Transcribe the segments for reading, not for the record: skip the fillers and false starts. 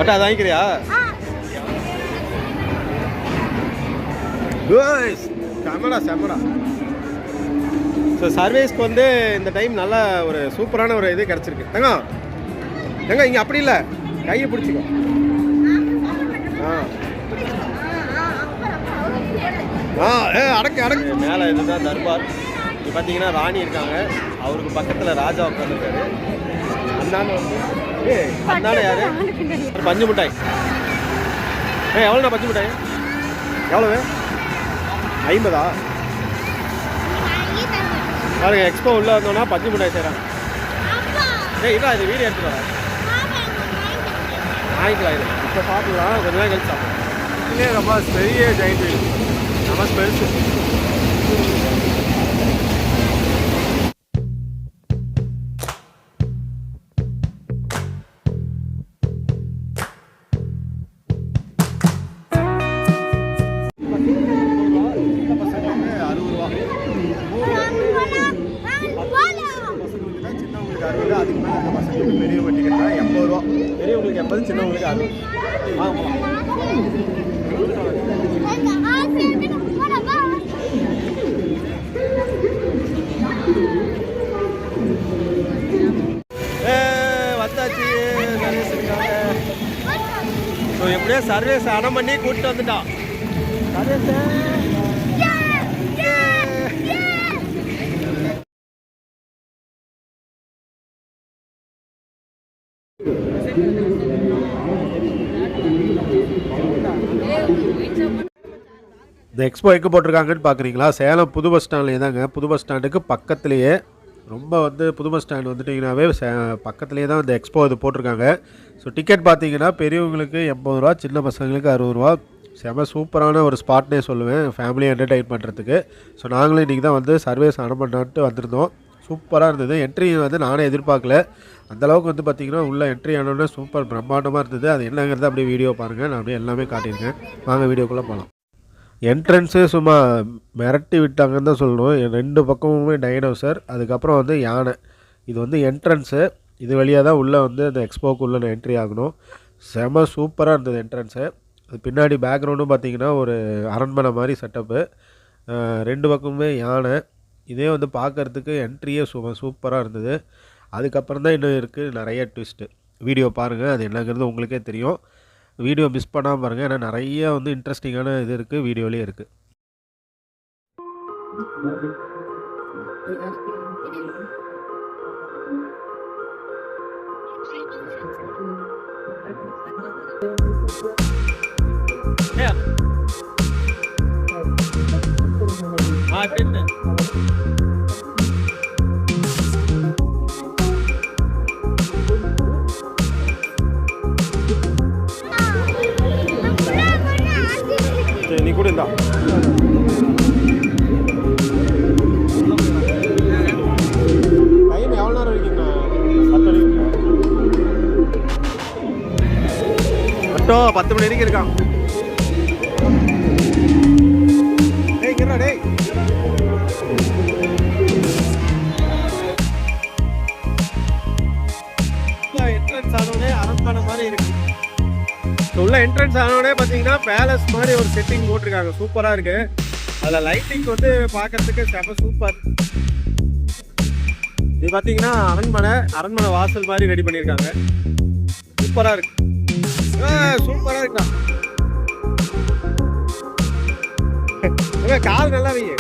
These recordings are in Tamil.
பட் அதை வாங்கிக்கிறியா? செம்மடா செம்மடா. ஸோ சர்வீஸ்க்கு வந்து இந்த டைம் நல்ல ஒரு சூப்பரான ஒரு இது கிடச்சிருக்கு. தங்க இங்கே அப்படி இல்லை, கையை பிடிச்சிக்கோ. அடக்கு மேலே இதுதான் தர்பார். இங்கே பார்த்தீங்கன்னா ராணி இருக்காங்க, அவருக்கு பக்கத்தில் ராஜா உட்காந்துருக்காரு. அந்தாண்ட வந்து அந்தாண்ட யாரு? பஞ்சு மிட்டாய். எவ்வளோண்ணா பஞ்சு மிட்டாய்? எவ்வளவு? 50. பாருங்க, எக்ஸ்போ உள்ளே வந்தோன்னா பஞ்சு மிட்டாய் செய்கிறாங்க. இல்லை இது வீடியோ எடுத்துட்டு வரேன், வாங்கிக்கலாம். இது இப்போ சாப்பிடலாம், கொஞ்ச நேரம் கழிச்சு சாப்பிடலாம். இல்லையே ரொம்ப பெரிய ஜெயிண்ட் வீடு, நம்ம பெருசு. அதுக்கு மேலே அந்த பசங்களுக்கு பெரியவங்க டிக்கெட்னா 80 ரூபா. பெரியவங்களுக்கு 80, சின்னவங்களுக்கு 60. வந்தாச்சு சர்வீஸுக்காக. ஸோ எப்படியோ சர்வீஸ் அடம் பண்ணி கூப்பிட்டு வந்துட்டான். சர்வீஸ் இந்த எக்ஸ்போ எங்கே போட்டிருக்காங்கன்னு பார்க்குறீங்களா? சேலம் புது பஸ் ஸ்டாண்ட்லேயே தாங்க. புது பஸ் ஸ்டாண்டுக்கு பக்கத்துலேயே, ரொம்ப வந்து புது பஸ் ஸ்டாண்ட் வந்துட்டிங்கனாவே பக்கத்துலேயே தான் இந்த எக்ஸ்போ இது போட்டிருக்காங்க. ஸோ டிக்கெட் பார்த்தீங்கன்னா பெரியவங்களுக்கு 80 ரூபா, சின்ன பசங்களுக்கு 60 ரூபா. செம சூப்பரான ஒரு ஸ்பாட்னே சொல்லுவேன், ஃபேமிலியை என்டர்டெயின் பண்ணுறதுக்கு. ஸோ நாங்களும் இன்றைக்கி தான் வந்து சர்வீஸ் அனுப்பணுன்ட்டு வந்திருந்தோம். சூப்பராக இருந்தது. என்ட்ரி வந்து நானே எதிர்பார்க்கல, அந்தளவுக்கு வந்து பார்த்திங்கன்னா உள்ளே என்ட்ரி ஆனோடனே சூப்பர் பிரம்மாண்டமாக இருந்தது. அது என்னங்கிறத அப்படியே வீடியோ பாருங்கள், நான் அப்படியே எல்லாமே காட்டியிருக்கேன். வாங்க வீடியோக்குள்ளே போகலாம். என்ட்ரன்ஸு சும்மா மிரட்டி விட்டாங்கன்னு தான் சொல்லணும். 2 பக்கமுமே டைனோசர், அதுக்கப்புறம் வந்து யானை. இது வந்து என்ட்ரன்ஸு, இது வழியாக தான் உள்ளே வந்து அந்த எக்ஸ்போக்குள்ளே நான் என்ட்ரி ஆகணும். செம சூப்பராக இருந்தது என்ட்ரன்ஸு. அது பின்னாடி பேக்ரவுண்டும் பார்த்திங்கன்னா ஒரு அரண்மனை மாதிரி செட்டப்பு. 2 பக்கமுமே யானை. இதே வந்து பார்க்குறதுக்கு என்ட்ரியே சூப்பராக இருந்தது. அதுக்கப்புறம் தான் இன்னும் இருக்குது நிறைய ட்விஸ்ட்டு. வீடியோ பாருங்கள், அது என்னங்கிறது உங்களுக்கே தெரியும். வீடியோ மிஸ் பண்ணாமல் பாருங்கள், ஏன்னா நிறைய வந்து இன்ட்ரெஸ்டிங்கான இது இருக்குது, வீடியோலேயே இருக்குது. நீ கூட இருந்தா டைம் எவ்வளோ நேரம் இருக்கீங்கண்ணா? 10 மணி மட்டும் 10 மணி வரைக்கும் இருக்கான். என்ட்ரன்ஸ் ஆனோடனே அரண்மனை மாதிரி இருக்கு. உள்ள என்ட்ரன்ஸ் ஆனோடனே பார்த்தீங்கன்னா பேலஸ் மாதிரி ஒரு செட்டிங் போட்டிருக்காங்க, சூப்பராக இருக்கு. அதில் லைட்டிங் வந்து பார்க்கறதுக்கு செம சூப்பர். இது பார்த்தீங்கன்னா அரண்மனை வாசல் மாதிரி ரெடி பண்ணியிருக்காங்க, சூப்பராக இருக்கு. சூப்பராக இருக்குண்ணா. கால் நல்லா வைங்க,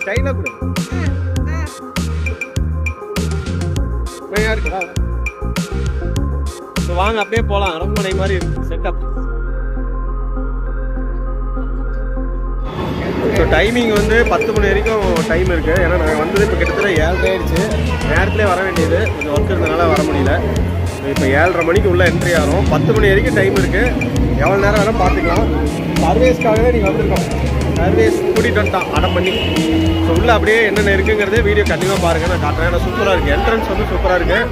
ஸ்டைலாக கூட இருக்குதா. வாங்க அப்படியே போகலாம். அரண்மனை மாதிரி இருக்கு செட்டப். ஸோ டைமிங் வந்து 10 மணி வரைக்கும் டைம் இருக்குது. ஏன்னா நாங்கள் வந்தது இப்போ கிட்டத்தட்ட 7 ஆயிடுச்சு. நேரத்துலேயே வர வேண்டியது, கொஞ்சம் ஒர்க் இருந்ததுனால வர முடியல. இப்போ 7:30 மணிக்கு உள்ளே என்ட்ரி ஆகிறோம். 10 மணி வரைக்கும் டைம் இருக்குது, எவ்வளோ நேரம் வேணால் பார்த்துக்கலாம். சர்வீஸ்க்காகவே நீங்கள் வந்திருக்கோம், சர்வீஸ் கூட்டிகிட்டு வந்துட்டான் அடம் பண்ணி. ஸோ உள்ளே அப்படியே என்னென்ன இருக்குங்கிறதே வீடியோ கண்டிப்பாக பாருங்கள், நான் காட்டுறேன். ஏன்னா சூப்பராக இருக்குது, என்ட்ரன்ஸ் வந்து சூப்பராக இருக்குது.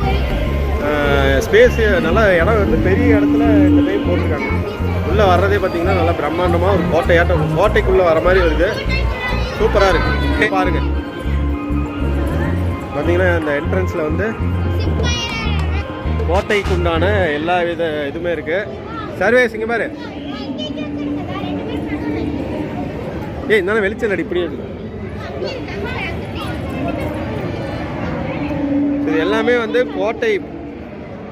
ஸ்பேஸு நல்லா இடம் வந்து பெரிய இடத்துல இந்த டைம் போட்டிருக்காங்க. உள்ளே வர்றதே பார்த்தீங்கன்னா நல்லா பிரம்மாண்டமாக ஒரு கோட்டைக்குள்ளே வர மாதிரி வருது, சூப்பராக இருக்குது. பாருங்கள் பார்த்தீங்கன்னா அந்த என்ட்ரன்ஸில் வந்து கோட்டைக்கு உண்டான எல்லா வித இதுவுமே இருக்குது. சர்வேஸ் இங்கே பாரு. ஏய் இருந்தாலும் வெளிச்சம் அடி இப்படியே இருக்கு. இது எல்லாமே வந்து கோட்டை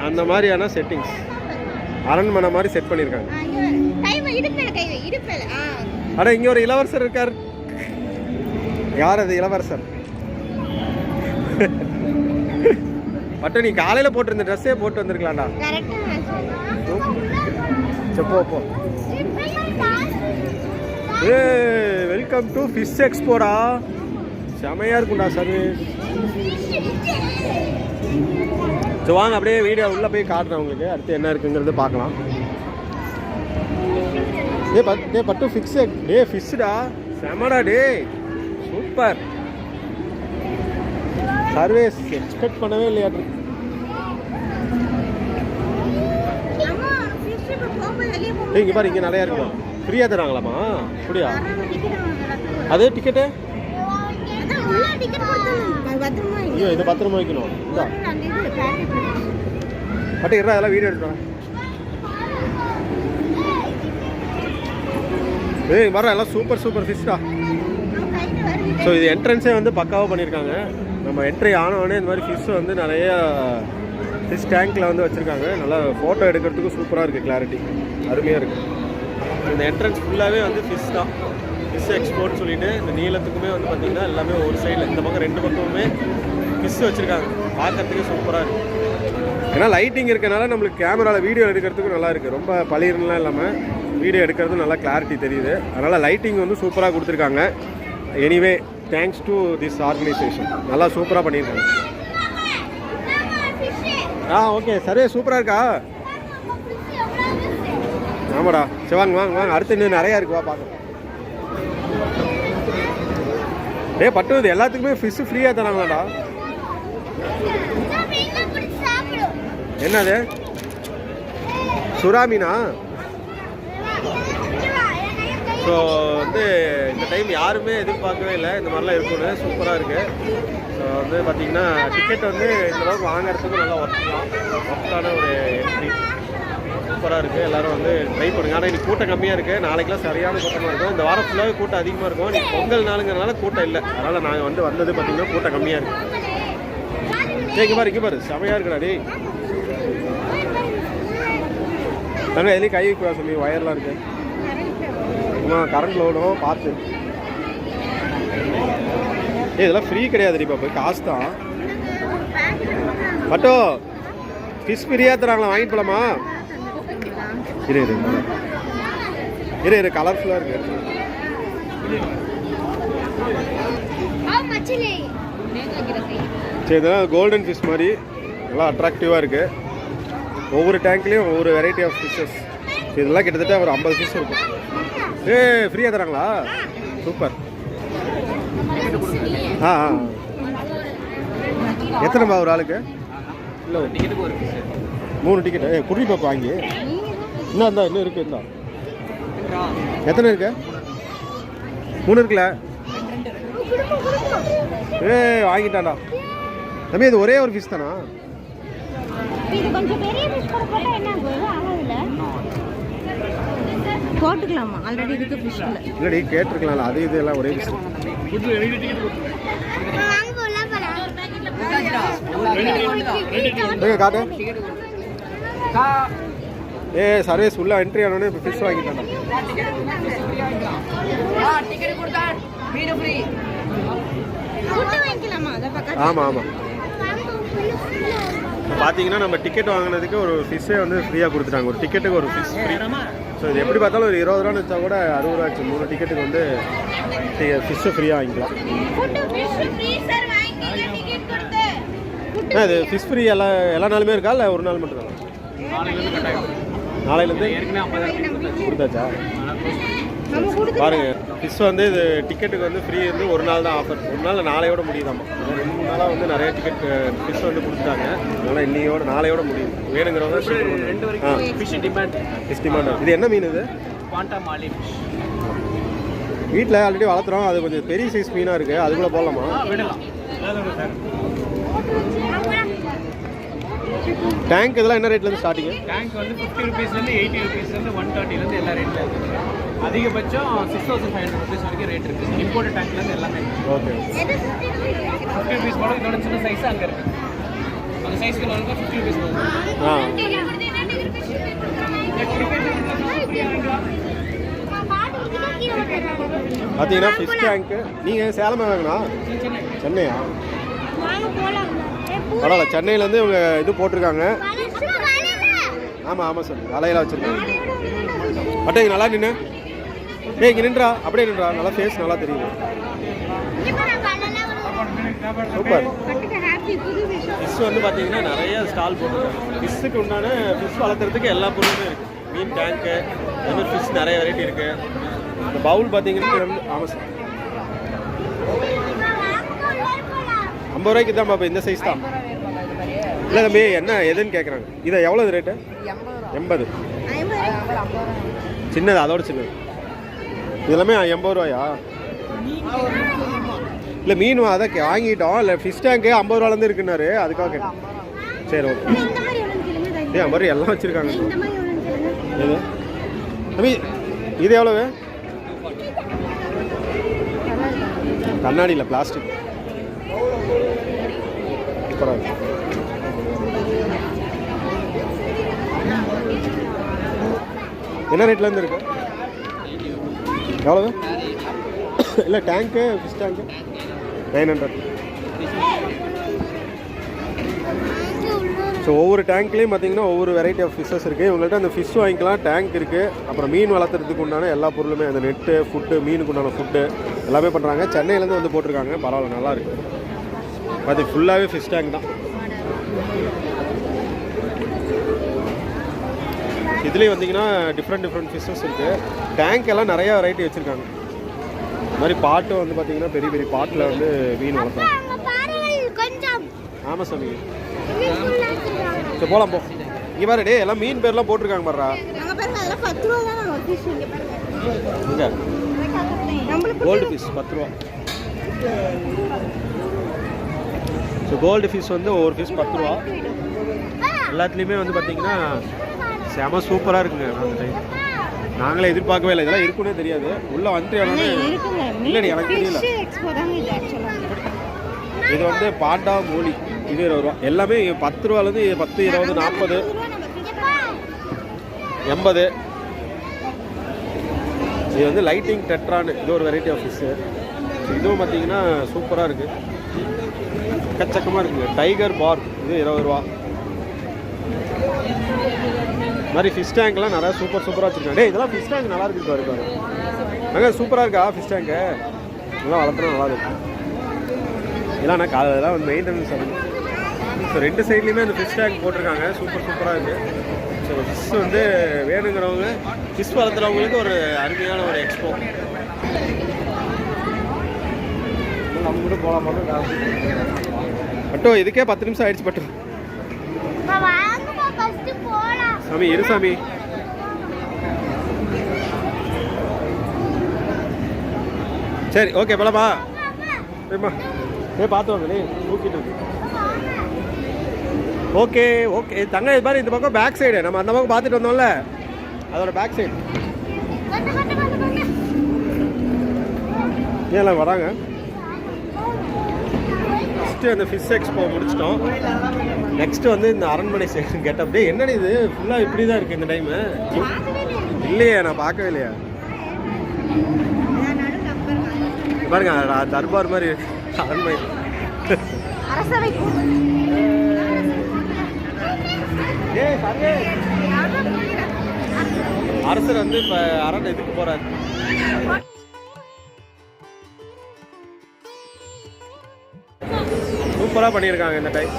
அந்த மாதிரியான செட்டிங்ஸ், அரண்மனை மாதிரி செட் பண்ணியிருக்காங்க. அட இங்கே ஒரு இளவரசர் இருக்கார். யார் அது இளவரசர்? பட்டு நீ காலையில் போட்டிருந்த ட்ரெஸ்ஸே போட்டு வந்திருக்கலாம்டா. போ. ஏ வெல்கம் டு ஃபிஷ் எக்ஸ்போடா. செமையாக இருக்கும்டா சர்வீஸ். ஸோ வாங்க அப்படியே வீடியோ உள்ளே போய் காட்டுறேன் உங்களுக்கு. அடுத்து என்ன இருக்குங்கிறது பார்க்கலாம். டே பட்டு ஃபிக்ஸ் டே ஃபிஷ்ஷுடா. செமடா டே, சூப்பர். சர்வீஸ் எக்ஸ்பெக்ட் பண்ணவே இல்லையா? இங்கே பாரு, இங்கே நிறையா இருக்கும். ஃப்ரீயாக தராங்களாமா? அப்படியா? அது டிக்கெட்டு? ஐயோ இது பத்திரமா வைக்கணும். இந்தா பட்டு இருடா, அதெல்லாம் வீடியோ எடுக்கிறேன். ஏய் வர எல்லாம் சூப்பர் சூப்பர் ஃபிஷ்டா. ஸோ இது என்ட்ரன்ஸே வந்து பக்காவாக பண்ணியிருக்காங்க. நம்ம என்ட்ரி ஆனவொடனே இந்த மாதிரி ஃபிஷ் வந்து நிறைய ஃபிஷ் டேங்க்கில் வந்து வச்சுருக்காங்க. நல்லா ஃபோட்டோ எடுக்கிறதுக்கு சூப்பராக இருக்குது, கிளாரிட்டி அருமையாக இருக்குது. இந்த என்ட்ரன்ஸ் ஃபுல்லாகவே வந்து ஃபிஷ் தான். ஃபிஷ் எக்ஸ்போர்ட் சொல்லிட்டு இந்த நீளத்துக்குமே வந்து பார்த்திங்கன்னா எல்லாமே ஒரு சைடில் இந்த பக்கம் ரெண்டு பக்கமுமே ஃபிஷ் வச்சுருக்காங்க. பார்க்கறதுக்கு சூப்பராக இருக்குது. ஏன்னா லைட்டிங் இருக்கனால நம்மளுக்கு கேமராவில் வீடியோ எடுக்கிறதுக்கும் நல்லா இருக்குது. ரொம்ப பளிர்லாம் இல்லாமல் வீடியோ எடுக்கிறது நல்லா கிளாரிட்டி தெரியுது. அதனால் லைட்டிங் வந்து சூப்பராக கொடுத்துருக்காங்க. Anyway thanks to this organisation. நல்லா சூப்பராக பண்ணியிருக்காங்க. ஓகே சர்வே சூப்பராக இருக்கா? ஆமாடா. சரி வாங்க வாங்க வாங்க, அடுத்து இன்னும் நிறையா இருக்குவா பார்க்க. பட்டு இது எல்லாத்துக்குமே ஃபிஷ்ஷு ஃப்ரீயாக தராங்களாடா. என்னது சுறா மீனா? ஸோ வந்து இந்த டைம் யாருமே எதிர்பார்க்கவே இல்லை இந்த மாதிரிலாம் இருக்குன்னு. சூப்பராக இருக்குது. ஸோ வந்து பார்த்திங்கன்னா டிக்கெட் வந்து இந்த அளவுக்கு வாங்குறதுக்கு நல்லா ஒர்த்தான ஒரு என்ட்ரி. சூப்பராக இருக்குது. எல்லோரும் வந்து ட்ரை பண்ணுங்க. ஆனால் இன்னைக்கு கூட்டம் கம்மியாக இருக்குது. நாளைக்கெலாம் சரியான கூட்டமாக இருக்கும். இந்த வாரம் ஃபுல்லாகவே கூட்டம் அதிகமாக இருக்கும். இன்னைக்கு பொங்கல் நாளுங்கிறனால கூட்டம் இல்லை. அதனால் நாங்கள் வந்து வந்தது பார்த்திங்கன்னா கூட்டம் கம்மியாக இருக்குது. இங்கே பாரு செமையாக இருக்குடா டே. நாங்கள் எதுலேயும் கை வைக்க சொல்லி ஒயர்லாம் இருக்குது. கரண்ட்ல ஓடும் பார்த்து. இதெல்லாம் ஃப்ரீ கிடையாது பாப்பா, காசு தான். பட்டோ ஃபிஷ் ஃப்ரீயாக தராங்களா? வாங்கிட்டு போகலாமா? இரு கலர்ஃபுல்லாக இருக்கு. சரி இதெல்லாம் கோல்டன் ஃபிஷ் மாதிரி நல்லா அட்ராக்டிவாக இருக்குது. ஒவ்வொரு டேங்க்லேயும் ஒவ்வொரு வெரைட்டி ஆஃப் ஃபிஷ்ஷஸ். இதெல்லாம் கிட்டத்தட்ட ஒரு 50 ஃபிஷ் இருக்கும். ஃப்ரீயாக தராங்களா? சூப்பர். எத்தனைப்பா ஒரு ஆளுக்கு? இல்லை 3 டிக்கெட்டு. குடி பாப்பா வாங்கி. இன்னும் இருக்கு. இருந்தா எத்தனை இருக்கு? 3 இருக்குல்ல? வாங்கிட்டான்டா தம்பி. இது ஒரே ஒரு ஃபிஷ் தானா? போட்டுக்கலாமா? ஆல்ரெடி இருக்கு ஃபிஷ் இல்ல. இல்லடி கேட்டிருக்கலாம். அது இது எல்லாம் ஒரே விஷயம். காட்டு. சர்வீஸ் உள்ள என்ட்ரி ஆனோடனே இப்போ ஃபிஷ் வாங்கிட்டாங்க. ஆமாம் ஆமாம். பார்த்தீங்கன்னா நம்ம டிக்கெட் வாங்கினதுக்கு ஒரு ஃபிஷ்ஷே வந்து ஃப்ரீயாக கொடுத்துட்டாங்க. ஒரு டிக்கெட்டுக்கு ஒரு ஃபிஷ் ஃப்ரீ. ஸோ இது எப்படி பார்த்தாலும் ஒரு 20 ரூபான்னு வச்சா கூட 60 ரூபா ஆச்சு. 3 டிக்கெட்டுக்கு வந்து ஃபிஷ்ஷை ஃப்ரீயாக வாங்கிக்கலாம். இது ஃபிஷ் ஃப்ரீ எல்லா நாளுமே இருக்கா இல்லை ஒரு நாள் மட்டும் தான்? நாளையிலேருந்து கொடுத்தாச்சா? பாருங்க ஃபிஷ் வந்து இது டிக்கெட்டுக்கு வந்து ஃப்ரீ வந்து ஒரு நாள் தான் ஆஃபர். ஒரு நாள் நாளையோட முடியுதாம்மா. 2-3 நாளாக வந்து நிறைய டிக்கெட் ஃபிஷ் வந்து கொடுத்துட்டாங்க. அதனால் இன்னையோட நாளையோட முடியும். வேணுங்கிறவங்க ஃபிஷ் டிமாண்ட். இது என்ன மீன்? இது வீட்டில் ஆல்ரெடி வளர்த்துறோம். அது கொஞ்சம் பெரிய சைஸ் மீனாக இருக்குது. அது கூட போடலாமா? டேங்க் இதெல்லாம் என்ன ரேட்லேருந்து ஸ்டார்டிங்கு? டேங்க் வந்து 50 ருபீஸ்லேருந்து 80 ருபீஸ்லேருந்து 130லேருந்து எல்லா ரேட்டில் இருக்குது. அதிகபட்சம் 6500 ருபீஸ் வரைக்கும் ரேட் இருக்குது. இம்போர்ட் டேங்க்லேருந்து எல்லாமே. ஓகே 50 ருபீஸ் போல இதோட சின்ன சைஸ் அங்கே இருக்குது. அந்த சைஸ்க்கு வந்து 50 ருபீஸ் வரும். பார்த்தீங்கன்னா ஃபிஷ் டேங்க்கு. நீங்கள் சேலமே வாங்கினா சென்னையா? பரவாயில்ல, சென்னையிலேருந்து இவங்க இது போட்டிருக்காங்க. ஆமாம் ஆமாம் சார், வலையில வச்சுருக்காங்க. பட் இங்கே நல்லா நின்று இங்கே நின்றா, அப்படியே நின்றா, நல்லா ஃபேஸ் நல்லா தெரியும். சூப்பர். ஃபிஷ் வந்து பார்த்தீங்கன்னா நிறைய ஸ்டால் போட்டிருக்காங்க. ஃபிஷ்ஷுக்கு உண்டான ஃபிஷ் வளர்த்துறதுக்கு எல்லா பொருளுமே இருக்குது. மீன் டேங்க்கு, அது மாதிரி ஃபிஷ் நிறைய வெரைட்டி இருக்குது. இந்த பவுல் பார்த்தீங்கன்னா ஆமாம் சார் 50 ரூபாய்க்கு தான் பாப்பா. இந்த சைஸ் தான். இல்லை தம்பி, என்ன எதுன்னு கேட்குறாங்க. இதை எவ்வளோ ரேட்டு? 80. சின்னது, அதோட சின்னது. இதெல்லாமே 80 ரூபாயா? இல்லை மீன் அதை வாங்கிட்டோம். இல்லை ஃபிஷ் டேங்க்கு 50 ரூபாலேருந்து இருக்குன்னாரு, அதுக்காக கேட்டேன். சரி ஓகே. ஏன் மாதிரி எல்லாம் வச்சுருக்காங்க. எது தம்பி இது எவ்வளவு? கண்ணாடி இல்லை, பிளாஸ்டிக். சூப்பராக இருக்கு. என்ன ரேட்லேருந்து இருக்கு? எவ்வளவு? இல்லை டேங்க்கு, ஃபிஷ் டேங்க்கு 900. ஸோ ஒவ்வொரு டேங்க்லேயும் பார்த்தீங்கன்னா ஒவ்வொரு வெரைட்டி ஆஃப் ஃபிஷ்ஷஸ் இருக்குது. இவங்கள்ட்ட அந்த ஃபிஷ் வாங்கிக்கலாம், டேங்க் இருக்குது. அப்புறம் மீன் வளர்த்துறதுக்கு உண்டான எல்லா பொருளுமே, அந்த நெட்டு, ஃபுட்டு, மீனுக்கு உண்டான ஃபுட்டு எல்லாமே பண்ணுறாங்க. சென்னையிலேருந்து வந்து போட்டிருக்காங்க. பரவாயில்ல, நல்லா இருக்குது. அது ஃபுல்லாகவே ஃபிஷ் டேங்க் தான். இதுலேயும் வந்தீங்கன்னா டிஃப்ரெண்ட் ஃபிஷ்ஷஸ் இருக்குது. டேங்க் எல்லாம் நிறையா வெரைட்டி வச்சுருக்காங்க. இது மாதிரி பாட்டும் வந்து பார்த்தீங்கன்னா பெரிய பெரிய பாட்டில் வந்து மீன் வளர்க்குறாங்க. ஆமாம் சாமி. சரி போகலாம் போ. இங்கே பாரு டே, எல்லாம் மீன் பேர்லாம் போட்டிருக்காங்க பாருடா. இங்கே கோல்டு ஃபிஷ் 10 ரூபா. ஸோ கோல்டு ஃபிஷ் வந்து ஒவ்வொரு ஃபிஷ் 10 ரூபா. எல்லாத்துலேயுமே வந்து பார்த்தீங்கன்னா செம சூப்பராக இருக்குங்க. அந்த டைம் நாங்களே எதிர்பார்க்கவே இல்லை, இதெல்லாம் இருக்குன்னே தெரியாது. உள்ளே வந்துட்டு இல்லைடி, எனக்கு தெரியல. இது வந்து பாண்டா மூலி, இது 20 ரூபா. எல்லாமே 10 ரூபாலேருந்து 10, 20, 40, 80. இது வந்து லைட்டிங் டெட்ரான்னு, இது ஒரு வெரைட்டி ஆஃப் ஃபிஷ்ஷு. இதுவும் பார்த்தீங்கன்னா சூப்பராக இருக்குது, எக்கச்சக்கமாக இருக்குங்க. டைகர் பார்க், இது 20 ரூபா. இது மாதிரி ஃபிஷ் டேங்க்லாம் நிறையா சூப்பராக வச்சுருக்காங்க. டே இதெல்லாம் ஃபிஷ் டேங்க் நல்லா இருக்குது பாரு. அங்கே சூப்பராக இருக்கா ஃபிஷ் டேங்க்கு? இதெல்லாம் வளர்த்துனா நல்லா இருக்கும். இதெல்லாம் நான் அதெல்லாம் வந்து மெயின்டெனன்ஸ் ஆகும். ஸோ 2 சைட்லேயுமே அந்த ஃபிஷ் டேங்க் போட்டிருக்காங்க. சூப்பராக இருக்குது. ஸோ ஃபிஷ் வந்து வேணுங்கிறவங்க, ஃபிஷ் வளர்த்துறவங்களுக்கு ஒரு அருமையான ஒரு எக்ஸ்போ. நம்ம கூட போகலாம் பட்டோ. இதுக்கே 10 நிமிஷம் ஆயிடுச்சு பட்டோ. சாமி இரு சாமி. சரி ஓகே போலாமா? சரிம்மா, பார்த்து வாங்க. நீ தூக்கிட்டு ஓகே ஓகே தங்க. இது மாதிரி இந்த பக்கம் பேக் சைடு, நம்ம அந்த பக்கம் பார்த்துட்டு வந்தோம்ல, அதோட பேக் சைடு ஏன் வராங்க. ஃபஸ்ட்டு அந்த ஃபிஷ் எக்ஸ்போ முடிச்சிட்டோம். நெக்ஸ்ட்டு வந்து இந்த அரண்மனை செக்ஷன் கேட்டப். டே என்னடி இது ஃபுல்லாக இப்படி தான் இருக்குது இந்த டைமு? இல்லையா, நான் பார்க்கவே இல்லையா. பாருங்க தர்பார் மாதிரி அரண்மனை. அரசர் வந்து இப்போ அரண் இதுக்கு போகிறார். சூப்பராக பண்ணியிருக்காங்க இந்த டைம்.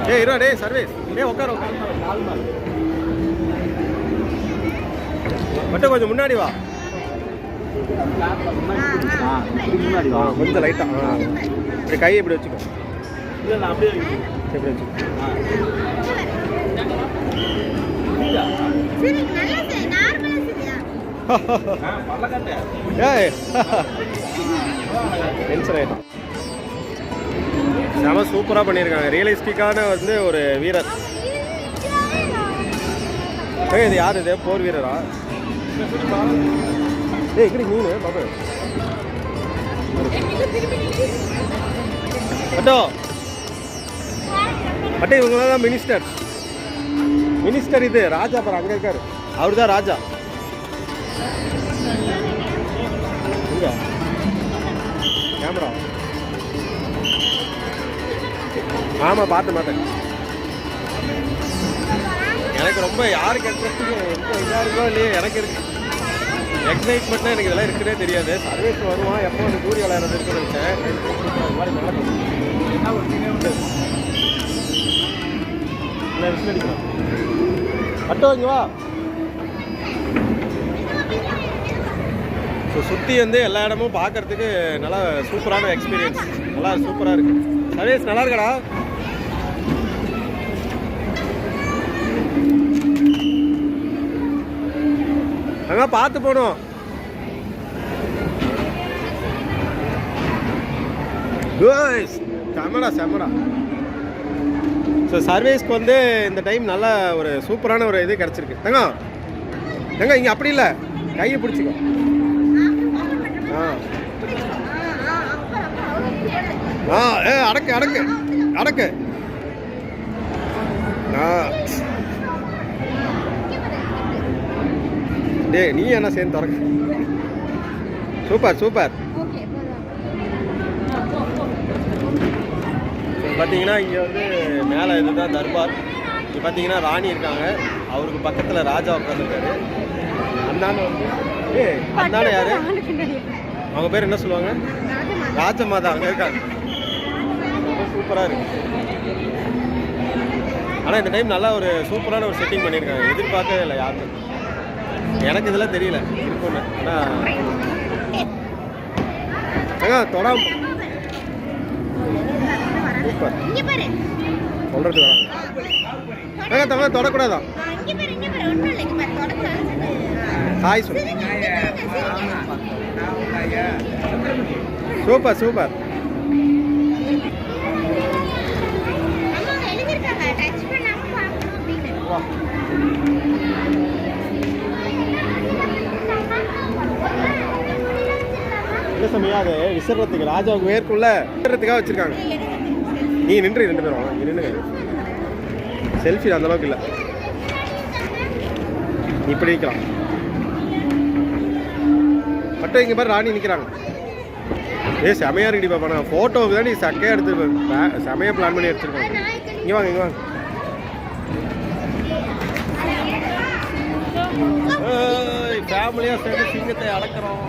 ஏ இருவா டே சர்வீஸ். உட்கார மட்டும் கொஞ்சம் முன்னாடி வா. முன்னாடி வா கொஞ்சம் லைட்டாக. இப்படி கையை இப்படி வச்சுக்கோ. இல்லை அப்படியே இப்படி வச்சுக்கோ. ஏய் டென்ஷன் ஆயிடும். செம சூப்பராக பண்ணியிருக்காங்க. ரியலிஸ்டிக்கான வந்து ஒரு வீரர். இது யார் இது? போர் வீரரா? ஏய் இப்படி மீன் பாபு அட்டோ அட்டே இவங்களாம் தான் மினிஸ்டர். மினிஸ்டர் இது ராஜா பாரு அங்கே இருக்காரு. அவர் தான் ராஜா. கேமரா ஆமாம் பார்த்தேன். எனக்கு ரொம்ப யாருக்கு இன்ட்ரெஸ்டிங் ரொம்ப இதாக இருக்கோ இல்லையே எனக்கு இருக்கு எக்ஸைட்மெண்ட்னா எனக்கு இதெல்லாம் இருக்குன்னே தெரியாது. சர்வீஸ் வருவான் எப்போ வந்து கூறி விளையாடுறது இருக்குன்னு நினச்சேன். அது மாதிரி நடக்கும். என்ன ஒரு இல்லை விசில் அடிக்கலாம். அட்டோ இங்கே வா. ஸோ சுற்றி வந்து எல்லா இடமும் பார்க்குறதுக்கு நல்லா சூப்பரான எக்ஸ்பீரியன்ஸ். நல்லா சூப்பராக இருக்குது. சர்வீஸ் நல்லா இருக்கடா. அங்கே பார்த்து போகணும். செம்மடா. ஸோ சர்வீஸ்க்கு வந்து இந்த டைம் நல்ல ஒரு சூப்பரான ஒரு இது கிடச்சிருக்கு. தங்க இங்கே அப்படி இல்லை, கையை பிடிச்சிக்கோ. அடக்கு. டேய் நீ என்ன சேர்ந்து திறக்க. சூப்பர். பார்த்தீங்கன்னா இங்கே வந்து மேலே இதுதான் தர்பார். இங்கே பார்த்தீங்கன்னா ராணி இருக்காங்க. அவருக்கு பக்கத்தில் ராஜா உட்காந்துருக்காரு. அந்தாண்ட வந்து அந்தாண்ட யாரு? அவங்க பேர் என்ன சொல்லுவாங்க? ராஜமாதா அங்கே இருக்காங்க. ரொம்ப சூப்பராக இருக்கு. ஆனால் இந்த டைம் நல்லா ஒரு சூப்பரான ஒரு செட்டிங் பண்ணியிருக்காங்க. எதிர்பார்க்கவே இல்லை யாருக்கும். எனக்கு இதெல்லாம் தெரியல இருக்குன்னு. ஆனால் தொடாம சூப்பர் சொல்றது வராங்க. தமிழ் தொடக்கூடாதான். ஹாய் சொல்லு. சூப்பர். என்ன சமயம் அது விசிறதுக்கு ராஜாவுக்கு மேற்குள்ள விசிறதுக்காக வச்சிருக்காங்க. நீ நின்று 2 பேரும் இங்கே நின்று செல்ஃபி அந்த அளவுக்கு இல்லை. இப்படி நிற்கலாம். மட்டும் இங்கே பாரு ராணி நிற்கிறாங்க. செமையாக இருக்குடி பாப்பா. ஃபோட்டோவுக்கு தான் நீ சக்கையாக எடுத்து செமையாக பிளான் பண்ணி எடுத்துருக்காங்க. இங்கே வாங்க. ஃபேமிலியாக சேர்ந்து சிங்கத்தை அடக்கிறோம்.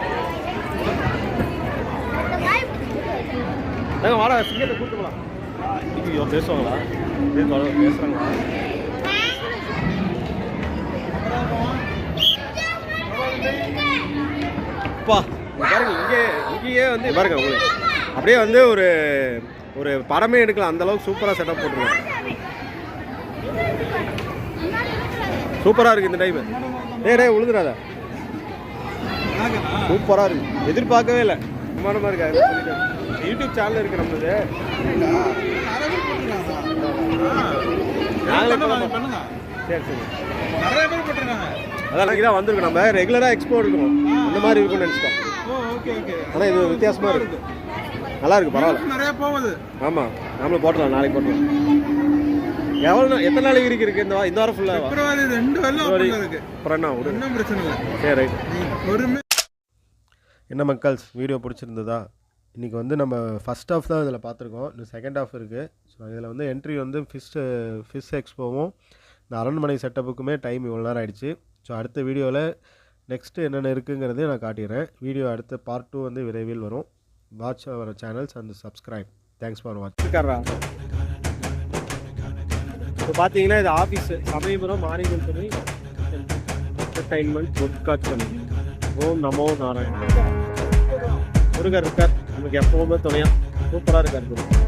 வாடா சிங்கத்தை கூப்பிட்டு போகலாம். ஐயோ பேசுவாங்களா? பேசுகிறாங்களா? அப்பா பாருங்க இங்கேயே வந்து பாருங்க உங்களுக்கு அப்படியே வந்து ஒரு படமே எடுக்கலாம். அந்த அளவுக்கு சூப்பராக செட்டப் போட்டுருக்கோம். சூப்பராக இருக்குது இந்த டைம். டேய் உழுதுறாத. சூப்பராக இருக்குது. எதிர்பார்க்கவே இல்லை. சும்மானமாக இருக்காது. யூடியூப் சேனல் இருக்குது நம்மளது. சரி நிறைய பேர் போட்டிருக்காங்க. அதான் இதான் வந்திருக்கோம். நம்ம ரெகுலராக எக்ஸ்போ இருக்கணும் அந்த மாதிரி இருக்கும்னு நினச்சிட்டோம். ஆனால் இது வித்தியாசமாக இருக்குது. நல்லா இருக்குது. பரவாயில்ல. நிறைய போகுது. ஆமாம் நம்மளும் போட்டலாம். நாளைக்கு போட்டலாம். எத்தனை நாளைக்கு இருக்கு இந்த வாரம் ஃபுல்லாக? அப்புறம் என்ன ஒன்றும் பிரச்சனை இல்லை. சரி ரைட். என்ன மக்கள்ஸ் வீடியோ பிடிச்சிருந்ததா? இன்றைக்கி வந்து நம்ம ஃபஸ்ட் ஹாஃப் தான் இதில் பார்த்துருக்கோம். இன்னும் செகண்ட் ஹாஃப் இருக்குது. ஸோ இதில் வந்து என்ட்ரி வந்து ஃபிஷ் எக்ஸ்போவும் இந்த அரண்மனை செட்டப்புக்குமே டைம் இவ்வளோ நேரம் ஆகிடுச்சு. ஸோ அடுத்த வீடியோவில் நெக்ஸ்ட்டு என்னென்ன இருக்குங்கிறதையும் நான் காட்டிடுறேன். வீடியோ அடுத்த பார்ட் 2 வந்து விரைவில் வரும். Watch our channels and subscribe. Thanks for வாட்சிங். இப்போ பார்த்தீங்கன்னா இது ஆஃபீஸு சமயபுரம் மாரியம்மன் சொல்லி என்டர்டைன்மெண்ட் பொட்காஸ்ட். ஓம் நமோ நாராயண. முருகர் இருக்கார் நமக்கு எப்போவுமே துணையாக. சூப்பராக இருக்கார்.